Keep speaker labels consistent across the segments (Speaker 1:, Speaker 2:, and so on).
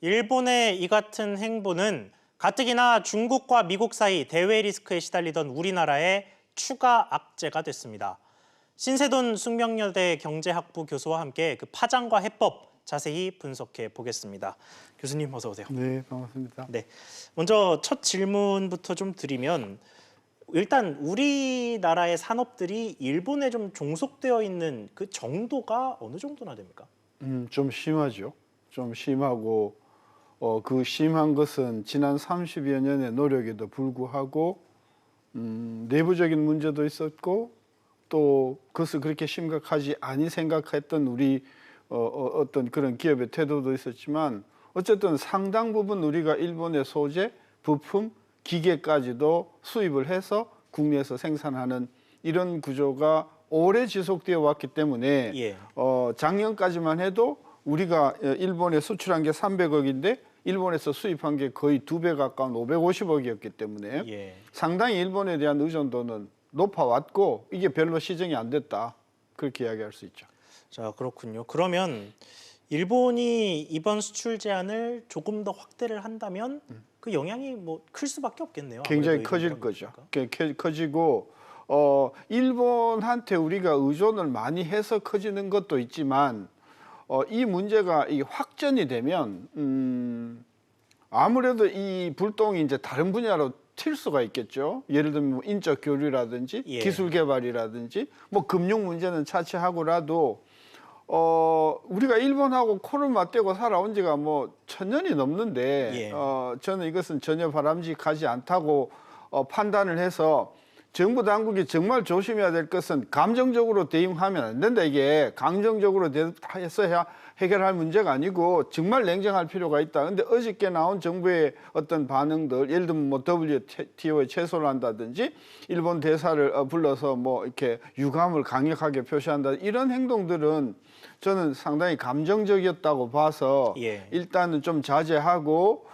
Speaker 1: 일본의 이 같은 행보는 가뜩이나 중국과 미국 사이 대외 리스크에 시달리던 우리나라의 추가 악재가 됐습니다. 신세돈 숙명여대 경제학부 교수와 함께 그 파장과 해법 자세히 분석해 보겠습니다. 교수님 어서 오세요.
Speaker 2: 네, 반갑습니다.
Speaker 1: 네, 먼저 첫 질문부터 좀 드리면 일단 우리나라의 산업들이 일본에 좀 종속되어 있는 그 정도가 어느 정도나 됩니까?
Speaker 2: 좀 심하죠. 좀 심하고 그 심한 것은 지난 30여 년의 노력에도 불구하고 내부적인 문제도 있었고 또 그것을 그렇게 심각하지 아니 생각했던 우리 어떤 그런 기업의 태도도 있었지만 어쨌든 상당 부분 우리가 일본의 소재, 부품, 기계까지도 수입을 해서 국내에서 생산하는 이런 구조가 오래 지속되어 왔기 때문에
Speaker 1: 예.
Speaker 2: 작년까지만 해도 우리가 일본에 수출한 게 300억인데 일본에서 수입한 게 거의 2배 가까운 550억이었기 때문에
Speaker 1: 예.
Speaker 2: 상당히 일본에 대한 의존도는 높아왔고 이게 별로 시정이 안 됐다. 그렇게 이야기할 수 있죠.
Speaker 1: 자, 그렇군요. 그러면 일본이 이번 수출 제한을 조금 더 확대를 한다면 그 영향이 뭐 클 수밖에 없겠네요.
Speaker 2: 굉장히
Speaker 1: 아무래도
Speaker 2: 커질
Speaker 1: 이런
Speaker 2: 거죠.
Speaker 1: 거니까.
Speaker 2: 커지고 일본한테 우리가 의존을 많이 해서 커지는 것도 있지만 이 문제가 이 확전이 되면 아무래도 이 불똥이 이제 다른 분야로 튈 수가 있겠죠. 예를 들면 뭐 인적 교류라든지
Speaker 1: 예.
Speaker 2: 기술 개발이라든지 뭐 금융 문제는 차치하고라도 우리가 일본하고 코를 맞대고 살아온 지가 뭐 1000년이 넘는데
Speaker 1: 예.
Speaker 2: 저는 이것은 전혀 바람직하지 않다고 판단을 해서 정부 당국이 정말 조심해야 될 것은 감정적으로 대응하면 안 된다. 이게 감정적으로 해서 해결할 문제가 아니고 정말 냉정할 필요가 있다. 근데 어저께 나온 정부의 어떤 반응들, 예를 들면 뭐 WTO에 최소를 한다든지 일본 대사를 불러서 뭐 이렇게 유감을 강력하게 표시한다. 이런 행동들은 저는 상당히 감정적이었다고 봐서
Speaker 1: 예.
Speaker 2: 일단은 좀 자제하고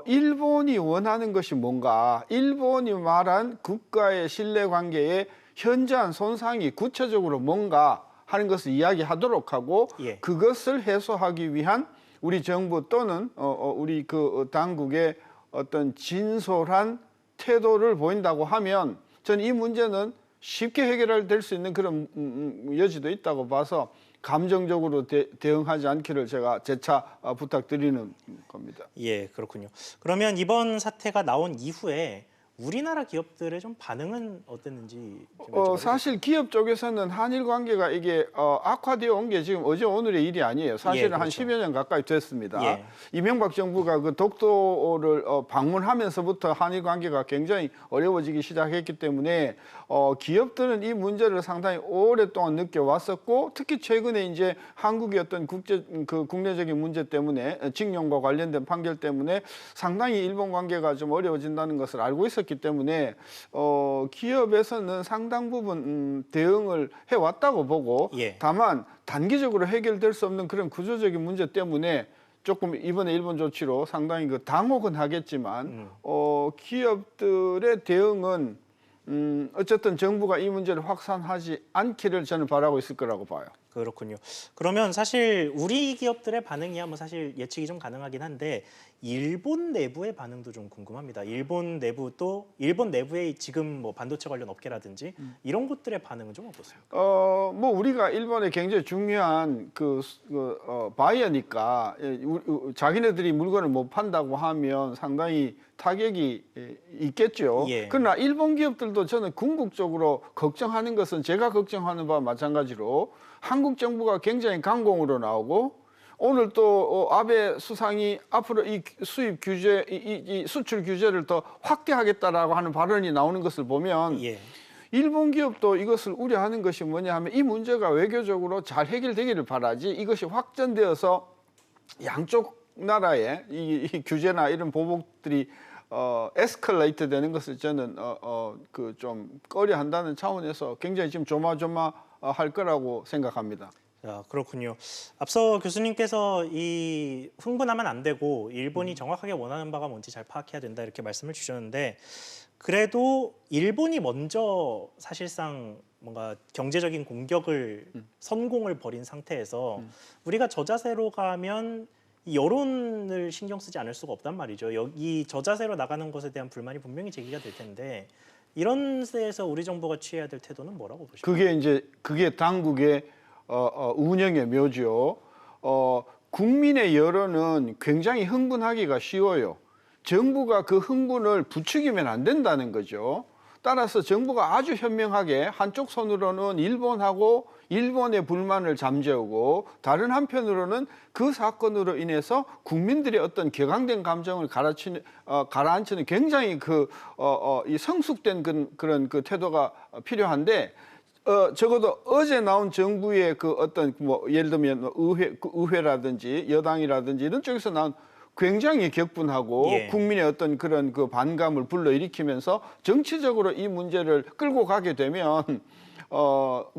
Speaker 2: 일본이 원하는 것이 뭔가, 일본이 말한 국가의 신뢰관계에 현저한 손상이 구체적으로 뭔가 하는 것을 이야기하도록 하고
Speaker 1: 예.
Speaker 2: 그것을 해소하기 위한 우리 정부 또는 우리 그 당국의 어떤 진솔한 태도를 보인다고 하면 저는 이 문제는 쉽게 해결될 수 있는 그런 여지도 있다고 봐서 감정적으로 대응하지 않기를 제가 재차 부탁드리는 겁니다.
Speaker 1: 예, 그렇군요. 그러면 이번 사태가 나온 이후에 우리나라 기업들의 좀 반응은 어땠는지 좀 여쭤봐도
Speaker 2: 사실 기업 쪽에서는 한일 관계가 이게 악화되어 온 게 지금 어제 오늘의 일이 아니에요. 사실은
Speaker 1: 예,
Speaker 2: 한
Speaker 1: 그렇죠.
Speaker 2: 10여 년 가까이 됐습니다.
Speaker 1: 예.
Speaker 2: 이명박 정부가 그 독도를 방문하면서부터 한일 관계가 굉장히 어려워지기 시작했기 때문에 기업들은 이 문제를 상당히 오랫동안 느껴왔었고 특히 최근에 이제 한국의 어떤 국내적인 문제 때문에 징용과 관련된 판결 때문에 상당히 일본 관계가 좀 어려워진다는 것을 알고 있었기 때문에 기업에서는 상당 부분 대응을 해왔다고 보고
Speaker 1: 예.
Speaker 2: 다만 단기적으로 해결될 수 없는 그런 구조적인 문제 때문에 조금 이번에 일본 조치로 상당히 그 당혹은 하겠지만 기업들의 대응은 어쨌든 정부가 이 문제를 확산하지 않기를 저는 바라고 있을 거라고 봐요.
Speaker 1: 그렇군요. 그러면 사실 우리 기업들의 반응이야 뭐 사실 예측이 좀 가능하긴 한데 일본 내부의 반응도 좀 궁금합니다. 일본 내부의 지금 뭐 반도체 관련 업계라든지 이런 곳들의 반응은 좀 어떠세요?
Speaker 2: 뭐 우리가 일본의 굉장히 중요한 바이어니까 자기네들이 물건을 못 판다고 하면 상당히 타격이 있겠죠.
Speaker 1: 예.
Speaker 2: 그러나 일본 기업들도 저는 궁극적으로 걱정하는 것은 제가 걱정하는 바와 마찬가지로 한국 정부가 굉장히 강공으로 나오고 오늘 또 아베 수상이 앞으로 이 수입 규제, 이 수출 규제를 더 확대하겠다라고 하는 발언이 나오는 것을 보면
Speaker 1: 예.
Speaker 2: 일본 기업도 이것을 우려하는 것이 뭐냐 하면 이 문제가 외교적으로 잘 해결되기를 바라지 이것이 확전되어서 양쪽 나라의 이 규제나 이런 보복들이 에스컬레이트 되는 것을 저는 그 좀 꺼려한다는 차원에서 굉장히 지금 조마조마할 거라고 생각합니다.
Speaker 1: 자, 그렇군요. 앞서 교수님께서 이 흥분하면 안 되고 일본이 정확하게 원하는 바가 뭔지 잘 파악해야 된다 이렇게 말씀을 주셨는데 그래도 일본이 먼저 사실상 뭔가 경제적인 공격을 선공을 벌인 상태에서 우리가 저 자세로 가면 이 여론을 신경 쓰지 않을 수가 없단 말이죠. 이 저자세로 나가는 것에 대한 불만이 분명히 제기가 될 텐데 이런 데에서 우리 정부가 취해야 될 태도는 뭐라고 보십니까?
Speaker 2: 그게 당국의 운영의 묘죠. 국민의 여론은 굉장히 흥분하기가 쉬워요. 정부가 그 흥분을 부추기면 안 된다는 거죠. 따라서 정부가 아주 현명하게 한쪽 손으로는 일본의 불만을 잠재우고 다른 한편으로는 그 사건으로 인해서 국민들의 어떤 격앙된 감정을 가라앉히는 굉장히 이 성숙된 그런 그 태도가 필요한데 적어도 어제 나온 정부의 그 어떤 예를 들면 의회라든지 여당이라든지 이런 쪽에서 나온 굉장히 격분하고
Speaker 1: 예.
Speaker 2: 국민의 어떤 그런 그 반감을 불러일으키면서 정치적으로 이 문제를 끌고 가게 되면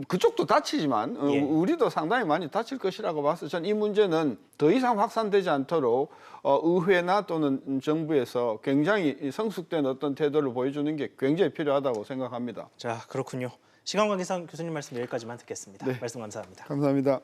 Speaker 2: 그쪽도 다치지만
Speaker 1: 예.
Speaker 2: 우리도 상당히 많이 다칠 것이라고 봐서 전 이 문제는 더 이상 확산되지 않도록 의회나 또는 정부에서 굉장히 성숙된 어떤 태도를 보여주는 게 굉장히 필요하다고 생각합니다.
Speaker 1: 자, 그렇군요. 시간 관계상 교수님 말씀 여기까지만 듣겠습니다.
Speaker 2: 네.
Speaker 1: 말씀 감사합니다.
Speaker 2: 감사합니다.